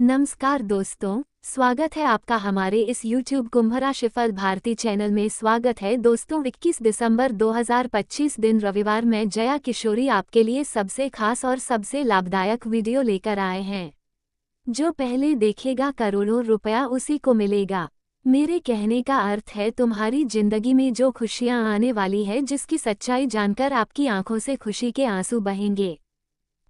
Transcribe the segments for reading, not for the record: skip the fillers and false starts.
नमस्कार दोस्तों, स्वागत है आपका हमारे इस YouTube कुंभ राशिफल भारती चैनल में। स्वागत है दोस्तों। 21 दिसंबर 2025 दिन रविवार में जया किशोरी आपके लिए सबसे खास और सबसे लाभदायक वीडियो लेकर आए हैं। जो पहले देखेगा करोड़ों रुपया उसी को मिलेगा। मेरे कहने का अर्थ है तुम्हारी जिंदगी में जो खुशियां आने वाली है, जिसकी सच्चाई जानकर आपकी आंखों से खुशी के आंसू बहेंगे।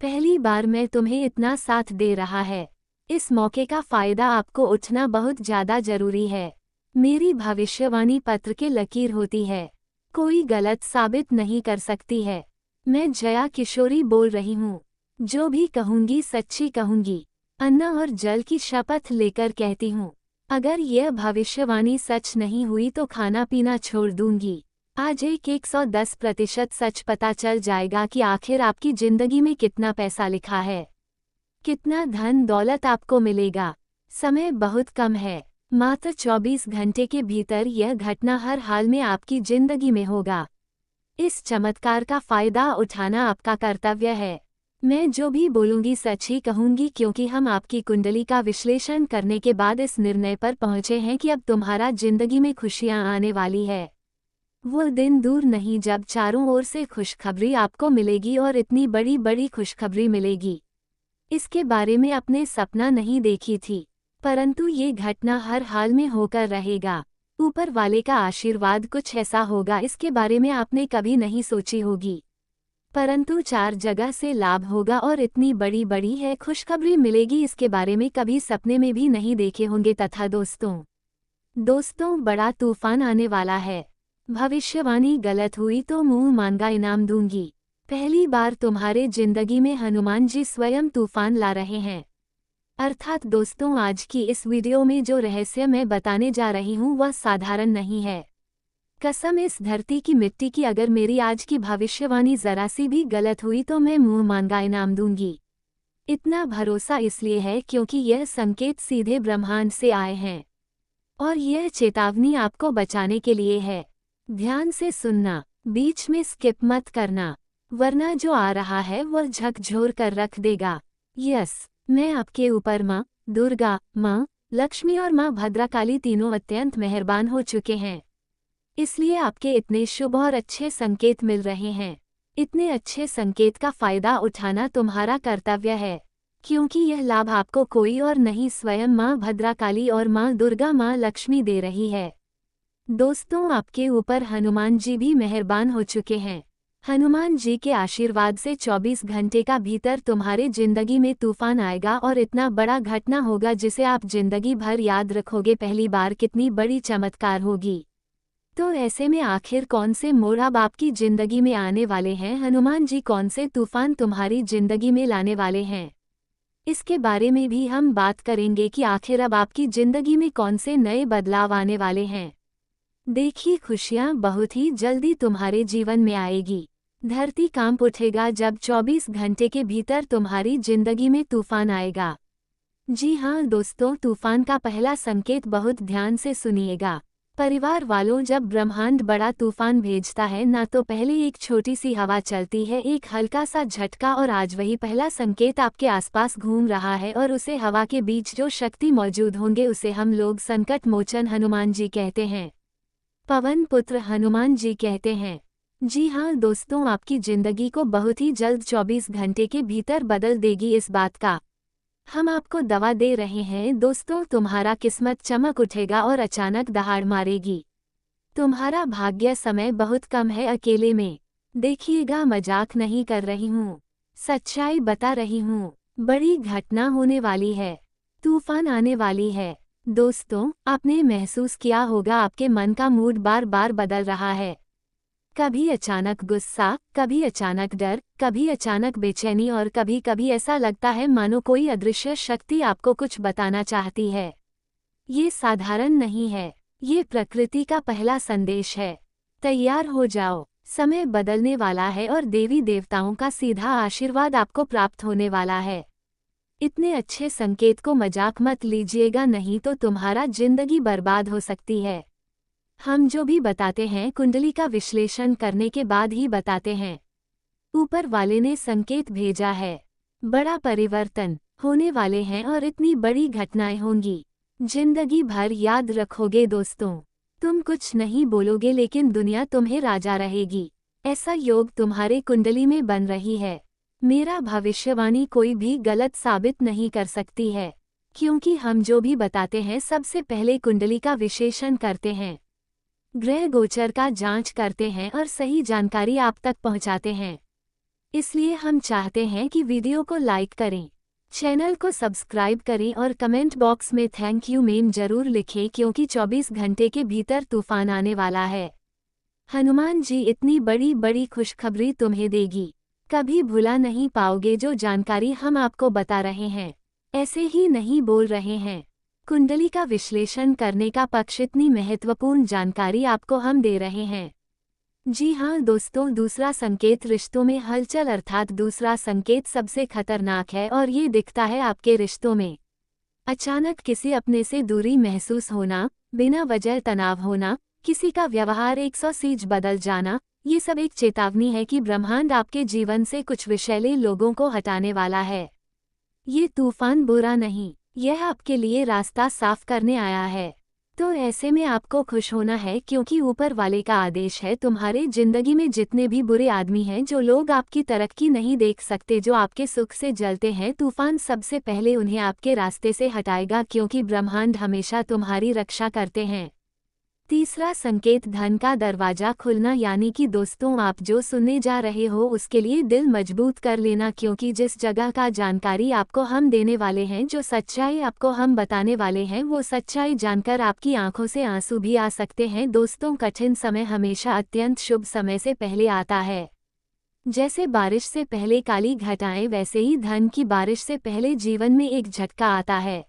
पहली बार मैं तुम्हें इतना साथ दे रहा है, इस मौके का फायदा आपको उठना बहुत ज्यादा जरूरी है। मेरी भविष्यवाणी पत्र के लकीर होती है, कोई गलत साबित नहीं कर सकती है। मैं जया किशोरी बोल रही हूँ। जो भी कहूँगी सच्ची कहूँगी, अन्न और जल की शपथ लेकर कहती हूँ। अगर यह भविष्यवाणी सच नहीं हुई तो खाना पीना छोड़ दूंगी। आज 110% सच पता चल जाएगा कि आखिर आपकी जिंदगी में कितना पैसा लिखा है, कितना धन दौलत आपको मिलेगा। समय बहुत कम है, मात्र 24 घंटे के भीतर यह घटना हर हाल में आपकी जिंदगी में होगा। इस चमत्कार का फायदा उठाना आपका कर्तव्य है। मैं जो भी बोलूंगी सच ही कहूंगी, क्योंकि हम आपकी कुंडली का विश्लेषण करने के बाद इस निर्णय पर पहुंचे हैं कि अब तुम्हारा जिंदगी में खुशियां आने वाली है। वो दिन दूर नहीं जब चारों ओर से खुशखबरी आपको मिलेगी, और इतनी बड़ी बड़ी खुशखबरी मिलेगी, इसके बारे में अपने सपना नहीं देखी थी। परंतु ये घटना हर हाल में होकर रहेगा। ऊपर वाले का आशीर्वाद कुछ ऐसा होगा, इसके बारे में आपने कभी नहीं सोची होगी, परंतु 4 जगह से लाभ होगा और इतनी बड़ी बड़ी है खुशखबरी मिलेगी, इसके बारे में कभी सपने में भी नहीं देखे होंगे। तथा दोस्तों बड़ा तूफान आने वाला है। भविष्यवाणी गलत हुई तो मुंह मांगा इनाम दूंगी। पहली बार तुम्हारे जिंदगी में हनुमान जी स्वयं तूफान ला रहे हैं। अर्थात दोस्तों, आज की इस वीडियो में जो रहस्य मैं बताने जा रही हूँ वह साधारण नहीं है। कसम इस धरती की मिट्टी की, अगर मेरी आज की भविष्यवाणी जरा सी भी गलत हुई तो मैं मुंह मांगा इनाम दूंगी। इतना भरोसा इसलिए है क्योंकि यह संकेत सीधे ब्रह्मांड से आए हैं, और यह चेतावनी आपको बचाने के लिए है। ध्यान से सुनना, बीच में स्किप मत करना, वरना जो आ रहा है वह झकझोर कर रख देगा। यस, मैं आपके ऊपर माँ दुर्गा, माँ लक्ष्मी और माँ भद्रकाली तीनों अत्यंत मेहरबान हो चुके हैं, इसलिए आपके इतने शुभ और अच्छे संकेत मिल रहे हैं। इतने अच्छे संकेत का फायदा उठाना तुम्हारा कर्तव्य है, क्योंकि यह लाभ आपको कोई और नहीं, स्वयं माँ भद्रकाली और माँ दुर्गा, माँ लक्ष्मी दे रही है। दोस्तों, आपके ऊपर हनुमान जी भी मेहरबान हो चुके हैं। हनुमान जी के आशीर्वाद से 24 घंटे का भीतर तुम्हारे जिंदगी में तूफान आएगा, और इतना बड़ा घटना होगा जिसे आप जिंदगी भर याद रखोगे। पहली बार कितनी बड़ी चमत्कार होगी। तो ऐसे में आखिर कौन से मोड़ अब आपकी जिंदगी में आने वाले हैं? हनुमान जी कौन से तूफान तुम्हारी जिंदगी में लाने वाले हैं, इसके बारे में भी हम बात करेंगे कि आखिर अब आपकी जिंदगी में कौन से नए बदलाव आने वाले हैं। देखिए, खुशियां बहुत ही जल्दी तुम्हारे जीवन में आएगी। धरती कांप उठेगा जब 24 घंटे के भीतर तुम्हारी जिंदगी में तूफान आएगा। जी हाँ दोस्तों, तूफान का पहला संकेत बहुत ध्यान से सुनिएगा। परिवार वालों, जब ब्रह्मांड बड़ा तूफान भेजता है ना तो पहले एक छोटी सी हवा चलती है, एक हल्का सा झटका, और आज वही पहला संकेत आपके आसपास घूम रहा है, और उसे हवा के बीच जो शक्ति मौजूद होंगे उसे हम लोग संकट मोचन हनुमान जी कहते हैं, पवन पुत्र हनुमान जी कहते हैं। जी हाँ दोस्तों, आपकी जिंदगी को बहुत ही जल्द 24 घंटे के भीतर बदल देगी, इस बात का हम आपको दवा दे रहे हैं। दोस्तों, तुम्हारा किस्मत चमक उठेगा और अचानक दहाड़ मारेगी। तुम्हारा भाग्य समय बहुत कम है अकेले में। देखिएगा, मजाक नहीं कर रही हूँ, सच्चाई बता रही हूँ। बड़ी घटना होने वाली है, तूफान आने वाली है। दोस्तों, आपने महसूस किया होगा आपके मन का मूड बार बार बदल रहा है। कभी अचानक गुस्सा, कभी अचानक डर, कभी अचानक बेचैनी, और कभी कभी ऐसा लगता है मानो कोई अदृश्य शक्ति आपको कुछ बताना चाहती है। ये साधारण नहीं है, ये प्रकृति का पहला संदेश है। तैयार हो जाओ, समय बदलने वाला है और देवी देवताओं का सीधा आशीर्वाद आपको प्राप्त होने वाला है। इतने अच्छे संकेत को मजाक मत लीजिएगा, नहीं तो तुम्हारा जिंदगी बर्बाद हो सकती है। हम जो भी बताते हैं कुंडली का विश्लेषण करने के बाद ही बताते हैं। ऊपर वाले ने संकेत भेजा है, बड़ा परिवर्तन, होने वाले हैं और इतनी बड़ी घटनाएं होंगी, जिंदगी भर याद रखोगे दोस्तों। तुम कुछ नहीं बोलोगे लेकिन दुनिया तुम्हें राजा रहेगी। ऐसा योग तुम्हारे कुंडली में बन रही है। मेरा भविष्यवाणी कोई भी गलत साबित नहीं कर सकती है, क्योंकि हम जो भी बताते हैं सबसे पहले कुंडली का विश्लेषण करते हैं, ग्रह गोचर का जांच करते हैं और सही जानकारी आप तक पहुंचाते हैं। इसलिए हम चाहते हैं कि वीडियो को लाइक करें, चैनल को सब्सक्राइब करें और कमेंट बॉक्स में थैंक यू मेम जरूर लिखें, क्योंकि 24 घंटे के भीतर तूफान आने वाला है। हनुमान जी इतनी बड़ी बड़ी खुशखबरी तुम्हें देगी, कभी भुला नहीं पाओगे। जो जानकारी हम आपको बता रहे हैं ऐसे ही नहीं बोल रहे हैं। कुंडली का विश्लेषण करने का पक्ष, इतनी महत्वपूर्ण जानकारी आपको हम दे रहे हैं। जी हाँ दोस्तों, दूसरा संकेत रिश्तों में हलचल, अर्थात दूसरा संकेत सबसे खतरनाक है और ये दिखता है आपके रिश्तों में। अचानक किसी अपने से दूरी महसूस होना, बिना वजह तनाव होना, किसी का व्यवहार 180 बदल जाना, ये सब एक चेतावनी है कि ब्रह्मांड आपके जीवन से कुछ विषैले लोगों को हटाने वाला है। ये तूफान बुरा नहीं, यह आपके लिए रास्ता साफ करने आया है। तो ऐसे में आपको खुश होना है, क्योंकि ऊपर वाले का आदेश है। तुम्हारे जिंदगी में जितने भी बुरे आदमी हैं, जो लोग आपकी तरक्की नहीं देख सकते, जो आपके सुख से जलते हैं, तूफान सबसे पहले उन्हें आपके रास्ते से हटाएगा, क्योंकि ब्रह्मांड हमेशा तुम्हारी रक्षा करते हैं। तीसरा संकेत धन का दरवाजा खुलना, यानी कि दोस्तों आप जो सुनने जा रहे हो उसके लिए दिल मजबूत कर लेना, क्योंकि जिस जगह का जानकारी आपको हम देने वाले हैं, जो सच्चाई आपको हम बताने वाले हैं, वो सच्चाई जानकर आपकी आंखों से आंसू भी आ सकते हैं। दोस्तों, कठिन समय हमेशा अत्यंत शुभ समय से पहले आता है। जैसे बारिश से पहले काली घटाएं, वैसे ही धन की बारिश से पहले जीवन में एक झटका आता है।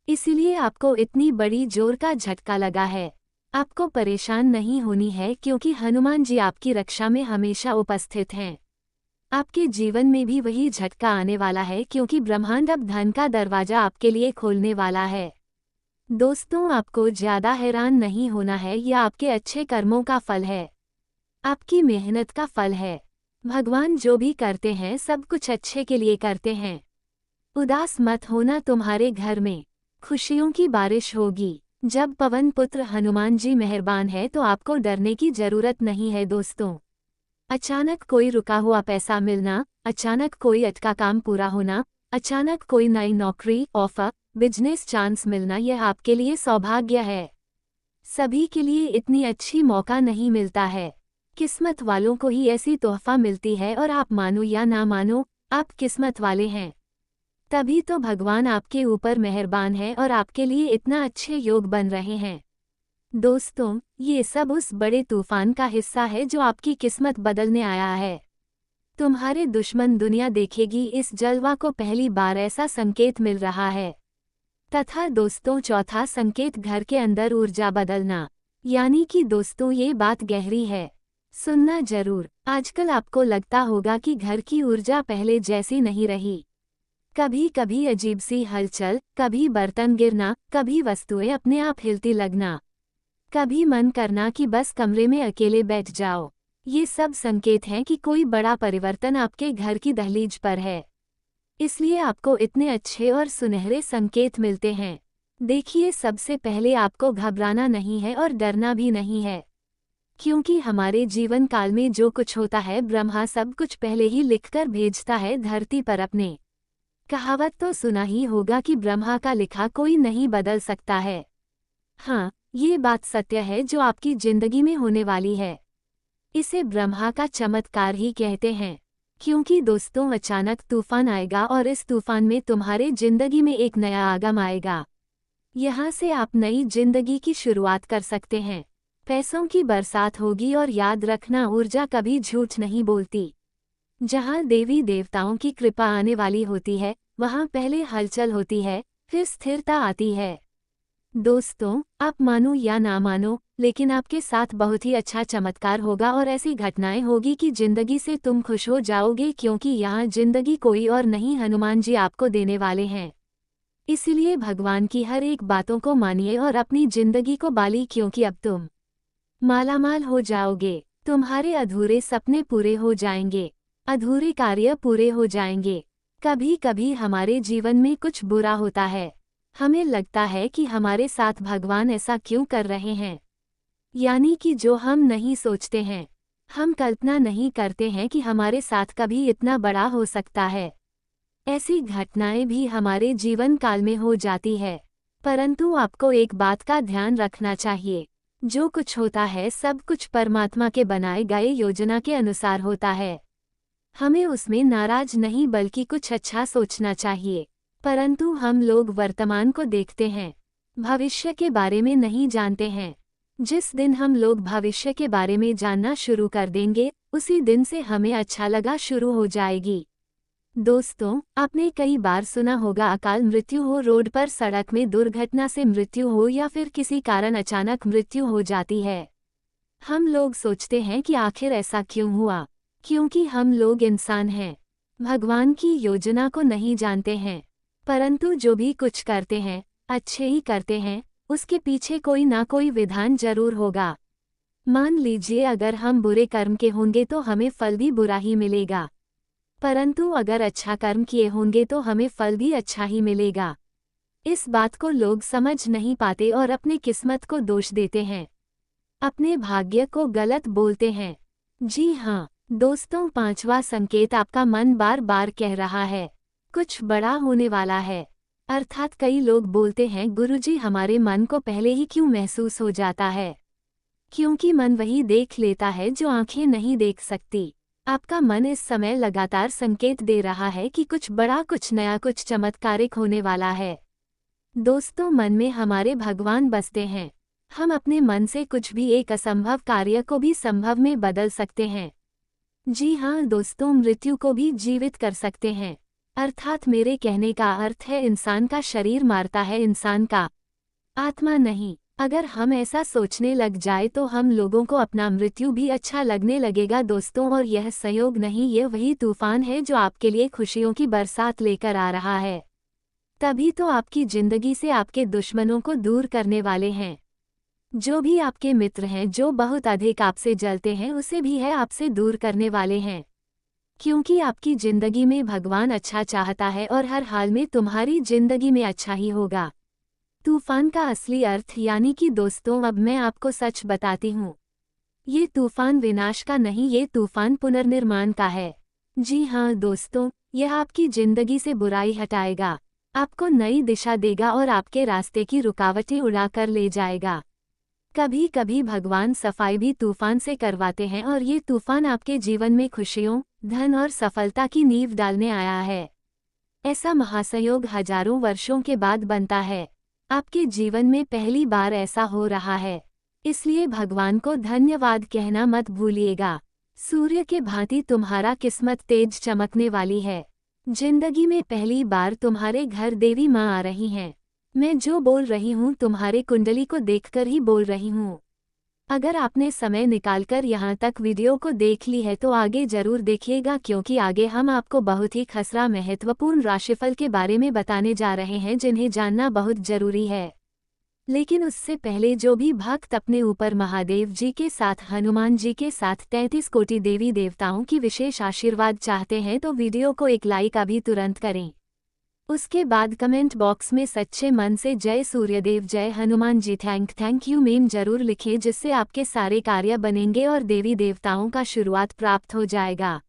इसीलिए आपको इतनी बड़ी जोर का झटका लगा है। आपको परेशान नहीं होनी है, क्योंकि हनुमान जी आपकी रक्षा में हमेशा उपस्थित हैं। आपके जीवन में भी वही झटका आने वाला है, क्योंकि ब्रह्मांड अब धन का दरवाजा आपके लिए खोलने वाला है। दोस्तों, आपको ज्यादा हैरान नहीं होना है, यह आपके अच्छे कर्मों का फल है, आपकी मेहनत का फल है। भगवान जो भी करते हैं सब कुछ अच्छे के लिए करते हैं। उदास मत होना, तुम्हारे घर में खुशियों की बारिश होगी। जब पवन पुत्र हनुमान जी मेहरबान है तो आपको डरने की जरूरत नहीं है। दोस्तों, अचानक कोई रुका हुआ पैसा मिलना, अचानक कोई अटका काम पूरा होना, अचानक कोई नई नौकरी, ऑफर, बिजनेस चांस मिलना, यह आपके लिए सौभाग्य है। सभी के लिए इतनी अच्छी मौका नहीं मिलता है, किस्मत वालों को ही ऐसी तोहफा मिलती है, और आप मानो या ना मानो, आप किस्मत वाले हैं। तभी तो भगवान आपके ऊपर मेहरबान है और आपके लिए इतना अच्छे योग बन रहे हैं। दोस्तों, ये सब उस बड़े तूफान का हिस्सा है जो आपकी किस्मत बदलने आया है। तुम्हारे दुश्मन दुनिया देखेगी, इस जलवा को पहली बार ऐसा संकेत मिल रहा है। तथा दोस्तों, चौथा संकेत घर के अंदर ऊर्जा बदलना, यानी कि दोस्तों ये बात गहरी है, सुनना जरूर। आजकल आपको लगता होगा कि घर की ऊर्जा पहले जैसी नहीं रही। कभी कभी अजीब सी हलचल, कभी बर्तन गिरना, कभी वस्तुएं अपने आप हिलती लगना, कभी मन करना कि बस कमरे में अकेले बैठ जाओ। ये सब संकेत हैं कि कोई बड़ा परिवर्तन आपके घर की दहलीज पर है। इसलिए आपको इतने अच्छे और सुनहरे संकेत मिलते हैं। देखिए, सबसे पहले आपको घबराना नहीं है और डरना भी नहीं है, क्योंकि हमारे जीवन काल में जो कुछ होता है, ब्रह्मा सब कुछ पहले ही लिखकर भेजता है धरती पर अपने। कहावत तो सुना ही होगा कि ब्रह्मा का लिखा कोई नहीं बदल सकता है। हाँ, ये बात सत्य है जो आपकी जिंदगी में होने वाली है। इसे ब्रह्मा का चमत्कार ही कहते हैं, क्योंकि दोस्तों अचानक तूफान आएगा और इस तूफान में तुम्हारे जिंदगी में एक नया आगम आएगा। यहाँ से आप नई जिंदगी की शुरुआत कर सकते हैं। पैसों की बरसात होगी, और याद रखना, ऊर्जा कभी झूठ नहीं बोलती। जहाँ देवी देवताओं की कृपा आने वाली होती है, वहाँ पहले हलचल होती है, फिर स्थिरता आती है। दोस्तों, आप मानो या ना मानो, लेकिन आपके साथ बहुत ही अच्छा चमत्कार होगा और ऐसी घटनाएं होगी कि जिंदगी से तुम खुश हो जाओगे, क्योंकि यहाँ जिंदगी कोई और नहीं, हनुमान जी आपको देने वाले हैं। इसलिए भगवान की हर एक बातों को मानिए और अपनी जिंदगी को बाली, क्योंकि अब तुम मालामाल हो जाओगे। तुम्हारे अधूरे सपने पूरे हो जाएंगे, अधूरे कार्य पूरे हो जाएंगे, कभी कभी हमारे जीवन में कुछ बुरा होता है। हमें लगता है कि हमारे साथ भगवान ऐसा क्यों कर रहे हैं, यानी कि जो हम नहीं सोचते हैं। हम कल्पना नहीं करते हैं कि हमारे साथ कभी इतना बड़ा हो सकता है। ऐसी घटनाएं भी हमारे जीवन काल में हो जाती है। परंतु आपको एक बात का ध्यान रखना चाहिए, जो कुछ होता है सब कुछ परमात्मा के बनाए गए योजना के अनुसार होता है। हमें उसमें नाराज नहीं बल्कि कुछ अच्छा सोचना चाहिए। परंतु हम लोग वर्तमान को देखते हैं, भविष्य के बारे में नहीं जानते हैं। जिस दिन हम लोग भविष्य के बारे में जानना शुरू कर देंगे, उसी दिन से हमें अच्छा लगा शुरू हो जाएगी। दोस्तों, आपने कई बार सुना होगा अकाल मृत्यु हो, रोड पर सड़क में दुर्घटना से मृत्यु हो या फिर किसी कारण अचानक मृत्यु हो जाती है। हम लोग सोचते हैं कि आखिर ऐसा क्यों हुआ, क्योंकि हम लोग इंसान हैं, भगवान की योजना को नहीं जानते हैं। परंतु जो भी कुछ करते हैं, अच्छे ही करते हैं, उसके पीछे कोई ना कोई विधान जरूर होगा। मान लीजिए अगर हम बुरे कर्म के होंगे तो हमें फल भी बुरा ही मिलेगा, परंतु अगर अच्छा कर्म किए होंगे तो हमें फल भी अच्छा ही मिलेगा। इस बात को लोग समझ नहीं पाते और अपनी किस्मत को दोष देते हैं, अपने भाग्य को गलत बोलते हैं। जी हाँ दोस्तों, पांचवा संकेत आपका मन बार बार कह रहा है कुछ बड़ा होने वाला है। अर्थात कई लोग बोलते हैं, गुरुजी हमारे मन को पहले ही क्यों महसूस हो जाता है, क्योंकि मन वही देख लेता है जो आंखें नहीं देख सकती। आपका मन इस समय लगातार संकेत दे रहा है कि कुछ बड़ा, कुछ नया, कुछ चमत्कारिक होने वाला है। दोस्तों, मन में हमारे भगवान बसते हैं। हम अपने मन से कुछ भी एक असंभव कार्य को भी संभव में बदल सकते हैं। जी हाँ दोस्तों, मृत्यु को भी जीवित कर सकते हैं। अर्थात मेरे कहने का अर्थ है, इंसान का शरीर मारता है, इंसान का आत्मा नहीं। अगर हम ऐसा सोचने लग जाए तो हम लोगों को अपना मृत्यु भी अच्छा लगने लगेगा दोस्तों। और यह संयोग नहीं, ये वही तूफान है जो आपके लिए खुशियों की बरसात लेकर आ रहा है। तभी तो आपकी जिंदगी से आपके दुश्मनों को दूर करने वाले हैं। जो भी आपके मित्र हैं, जो बहुत अधिक आपसे जलते हैं, उसे भी है आपसे दूर करने वाले हैं। क्योंकि आपकी जिंदगी में भगवान अच्छा चाहता है और हर हाल में तुम्हारी जिंदगी में अच्छा ही होगा। तूफान का असली अर्थ, यानी कि दोस्तों अब मैं आपको सच बताती हूँ, ये तूफान विनाश का नहीं, ये तूफान पुनर्निर्माण का है। जी हाँ दोस्तों, यह आपकी जिंदगी से बुराई हटाएगा, आपको नई दिशा देगा और आपके रास्ते की रुकावटें उड़ाकर ले जाएगा। कभी कभी भगवान सफाई भी तूफान से करवाते हैं और ये तूफान आपके जीवन में खुशियों, धन और सफलता की नींव डालने आया है। ऐसा महासंयोग हजारों वर्षों के बाद बनता है। आपके जीवन में पहली बार ऐसा हो रहा है, इसलिए भगवान को धन्यवाद कहना मत भूलिएगा। सूर्य के भांति तुम्हारा किस्मत तेज चमकने वाली है। जिंदगी में पहली बार तुम्हारे घर देवी माँ आ रही हैं। मैं जो बोल रही हूँ तुम्हारे कुंडली को देखकर ही बोल रही हूँ। अगर आपने समय निकालकर यहाँ तक वीडियो को देख ली है तो आगे जरूर देखिएगा, क्योंकि आगे हम आपको बहुत ही खसरा महत्वपूर्ण राशिफल के बारे में बताने जा रहे हैं, जिन्हें जानना बहुत जरूरी है। लेकिन उससे पहले जो भी भक्त अपने ऊपर महादेव जी के साथ, हनुमान जी के साथ 33 कोटि देवी देवताओं की विशेष आशीर्वाद चाहते हैं तो वीडियो को एक लाइक अभी तुरंत करें। उसके बाद कमेंट बॉक्स में सच्चे मन से जय सूर्यदेव, जय Hanuman ji, thank you ma'am जरूर लिखें, जिससे आपके सारे कार्य बनेंगे और देवी देवताओं का शुरुआत प्राप्त हो जाएगा।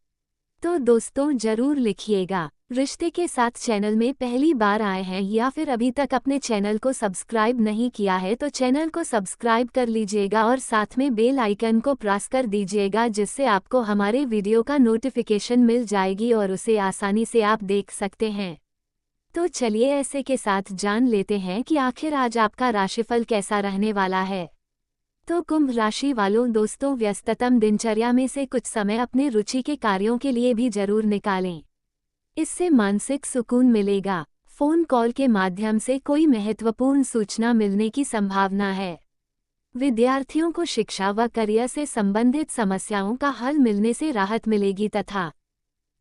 तो दोस्तों जरूर लिखिएगा। रिश्ते के साथ चैनल में पहली बार आए हैं या फिर अभी तक अपने चैनल को सब्सक्राइब नहीं किया है तो चैनल को सब्सक्राइब कर लीजिएगा और साथ में बेल आइकन को प्रेस कर दीजिएगा, जिससे आपको हमारे वीडियो का नोटिफिकेशन मिल जाएगी और उसे आसानी से आप देख सकते हैं। तो चलिए ऐसे के साथ जान लेते हैं कि आखिर आज आपका राशिफल कैसा रहने वाला है। तो कुंभ राशि वालों, दोस्तों व्यस्ततम दिनचर्या में से कुछ समय अपने रुचि के कार्यों के लिए भी जरूर निकालें। इससे मानसिक सुकून मिलेगा। फोन कॉल के माध्यम से कोई महत्वपूर्ण सूचना मिलने की संभावना है। विद्यार्थियों को शिक्षा व करियर से संबंधित समस्याओं का हल मिलने से राहत मिलेगी तथा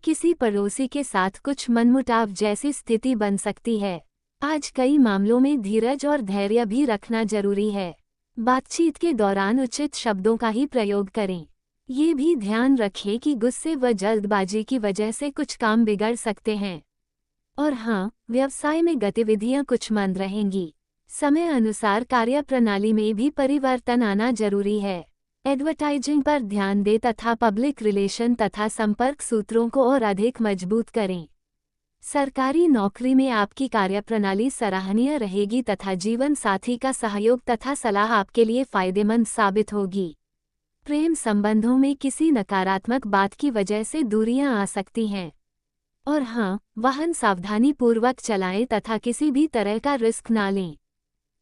किसी पड़ोसी के साथ कुछ मनमुटाव जैसी स्थिति बन सकती है। आज कई मामलों में धीरज और धैर्य भी रखना जरूरी है। बातचीत के दौरान उचित शब्दों का ही प्रयोग करें। ये भी ध्यान रखें कि गुस्से व जल्दबाजी की वजह से कुछ काम बिगड़ सकते हैं। और हाँ, व्यवसाय में गतिविधियां कुछ मंद रहेंगी। समय अनुसार कार्यप्रणाली में भी परिवर्तन आना जरूरी है। एडवर्टाइजिंग पर ध्यान दें तथा पब्लिक रिलेशन तथा संपर्क सूत्रों को और अधिक मजबूत करें। सरकारी नौकरी में आपकी कार्यप्रणाली सराहनीय रहेगी तथा जीवन साथी का सहयोग तथा सलाह आपके लिए फायदेमंद साबित होगी। प्रेम संबंधों में किसी नकारात्मक बात की वजह से दूरियां आ सकती हैं। और हाँ, वाहन सावधानीपूर्वक चलाएं तथा किसी भी तरह का रिस्क ना लें।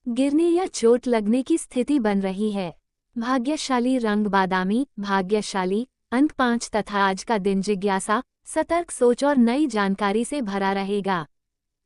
गिरने या चोट लगने की स्थिति बन रही है। भाग्यशाली रंग बादामी, भाग्यशाली अंक 5 तथा आज का दिन जिज्ञासा, सतर्क सोच और नई जानकारी से भरा रहेगा।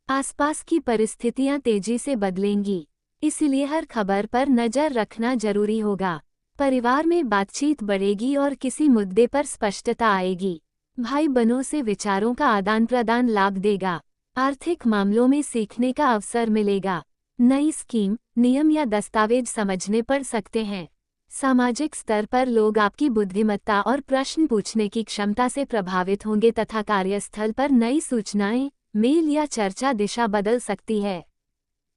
आसपास की परिस्थितियां तेजी से बदलेंगी, इसलिए हर खबर पर नजर रखना जरूरी होगा। परिवार में बातचीत बढ़ेगी और किसी मुद्दे पर स्पष्टता आएगी। भाई बहनों से विचारों का आदान प्रदान लाभ देगा। आर्थिक मामलों में सीखने का अवसर मिलेगा। नई स्कीम, नियम या दस्तावेज समझने पड़ सकते हैं। सामाजिक स्तर पर लोग आपकी बुद्धिमत्ता और प्रश्न पूछने की क्षमता से प्रभावित होंगे तथा कार्यस्थल पर नई सूचनाएं, मेल या चर्चा दिशा बदल सकती है।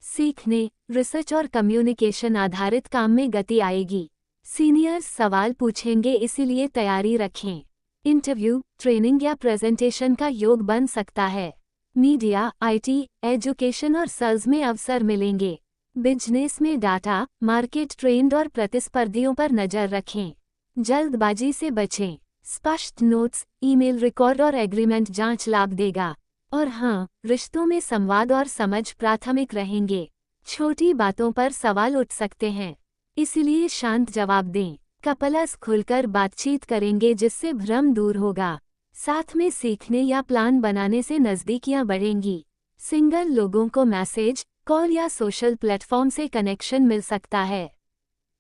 सीखने, रिसर्च और कम्युनिकेशन आधारित काम में गति आएगी। सीनियर्स सवाल पूछेंगे, इसीलिए तैयारी रखें। इंटरव्यू, ट्रेनिंग या प्रेजेंटेशन का योग बन सकता है। मीडिया, आईटी, एजुकेशन और सेल्स में अवसर मिलेंगे। बिजनेस में डाटा, मार्केट ट्रेंड और प्रतिस्पर्धियों पर नजर रखें। जल्दबाजी से बचें। स्पष्ट नोट्स, ईमेल रिकॉर्ड और एग्रीमेंट जांच लाभ देगा। और हाँ, रिश्तों में संवाद और समझ प्राथमिक रहेंगे। छोटी बातों पर सवाल उठ सकते हैं, इसलिए शांत जवाब दें। कपल्स खुलकर बातचीत करेंगे जिससे भ्रम दूर होगा। साथ में सीखने या प्लान बनाने से नज़दीकियां बढ़ेंगी। सिंगल लोगों को मैसेज, कॉल या सोशल प्लेटफॉर्म से कनेक्शन मिल सकता है।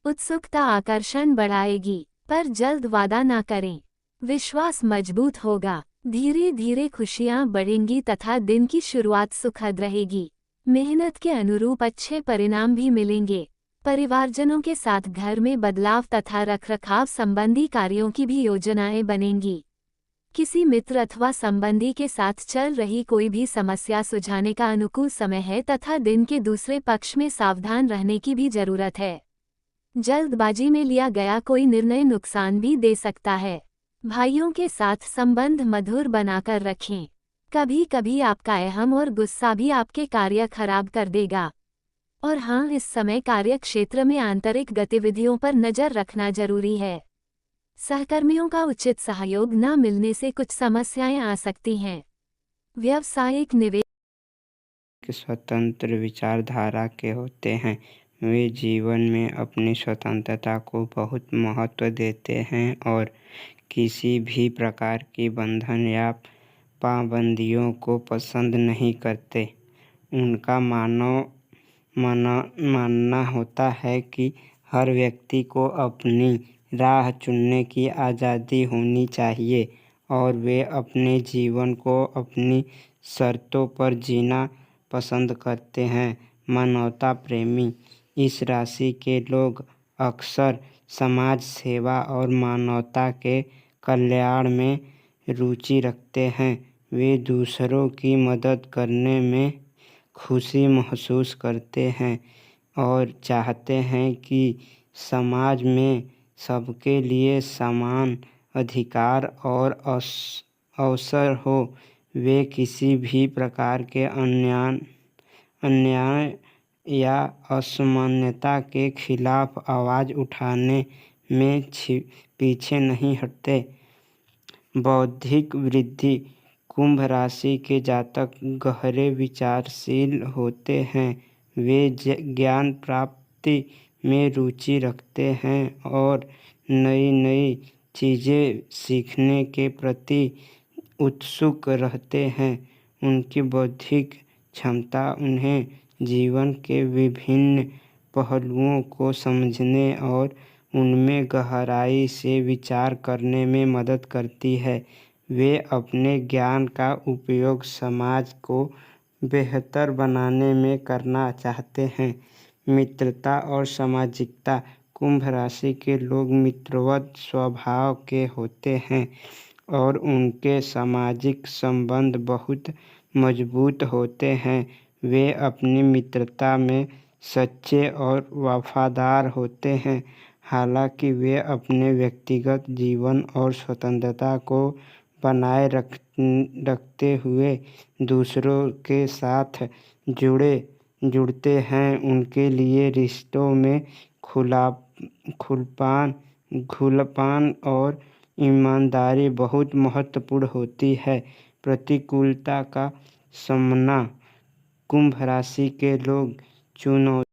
उत्सुकता आकर्षण बढ़ाएगी, पर जल्द वादा ना करें। विश्वास मजबूत होगा। धीरे धीरे खुशियां बढ़ेंगी तथा दिन की शुरुआत सुखद रहेगी। मेहनत के अनुरूप अच्छे परिणाम भी मिलेंगे। परिवारजनों के साथ घर में बदलाव तथा रखरखाव संबंधी कार्यों की भी योजनाएं बनेंगी। किसी मित्र अथवा संबंधी के साथ चल रही कोई भी समस्या सुलझाने का अनुकूल समय है तथा दिन के दूसरे पक्ष में सावधान रहने की भी जरूरत है। जल्दबाजी में लिया गया कोई निर्णय नुकसान भी दे सकता है। भाइयों के साथ संबंध मधुर बनाकर रखें। कभी कभी आपका अहम और गुस्सा भी आपके कार्य खराब कर देगा। और हाँ, इस समय कार्य क्षेत्र में आंतरिक गतिविधियों पर नजर रखना जरूरी है। सहकर्मियों का उचित सहयोग न मिलने से कुछ समस्याएं आ सकती हैं। व्यावसायिक निवेश स्वतंत्र विचारधारा के होते हैं। वे जीवन में अपनी स्वतंत्रता को बहुत महत्व देते हैं और किसी भी प्रकार की बंधन या पाबंदियों को पसंद नहीं करते। उनका मानना होता है कि हर व्यक्ति को अपनी राह चुनने की आज़ादी होनी चाहिए और वे अपने जीवन को अपनी शर्तों पर जीना पसंद करते हैं। मानवता प्रेमी इस राशि के लोग अक्सर समाज सेवा और मानवता के कल्याण में रुचि रखते हैं। वे दूसरों की मदद करने में खुशी महसूस करते हैं और चाहते हैं कि समाज में सबके लिए समान अधिकार और अवसर हो। वे किसी भी प्रकार के अन्याय या असमानता के खिलाफ आवाज़ उठाने में पीछे नहीं हटते। बौद्धिक वृद्धि कुंभ राशि के जातक गहरे विचारशील होते हैं। वे ज्ञान प्राप्ति में रुचि रखते हैं और नई नई चीज़ें सीखने के प्रति उत्सुक रहते हैं। उनकी बौद्धिक क्षमता उन्हें जीवन के विभिन्न पहलुओं को समझने और उनमें गहराई से विचार करने में मदद करती है। वे अपने ज्ञान का उपयोग समाज को बेहतर बनाने में करना चाहते हैं। मित्रता और सामाजिकता कुंभ राशि के लोग मित्रवत स्वभाव के होते हैं और उनके सामाजिक संबंध बहुत मजबूत होते हैं। वे अपनी मित्रता में सच्चे और वफादार होते हैं। हालांकि वे अपने व्यक्तिगत जीवन और स्वतंत्रता को बनाए रखते हुए दूसरों के साथ जुड़ते हैं। उनके लिए रिश्तों में खुलापन और ईमानदारी बहुत महत्वपूर्ण होती है। प्रतिकूलता का सामना कुंभ राशि के लोग चुनौती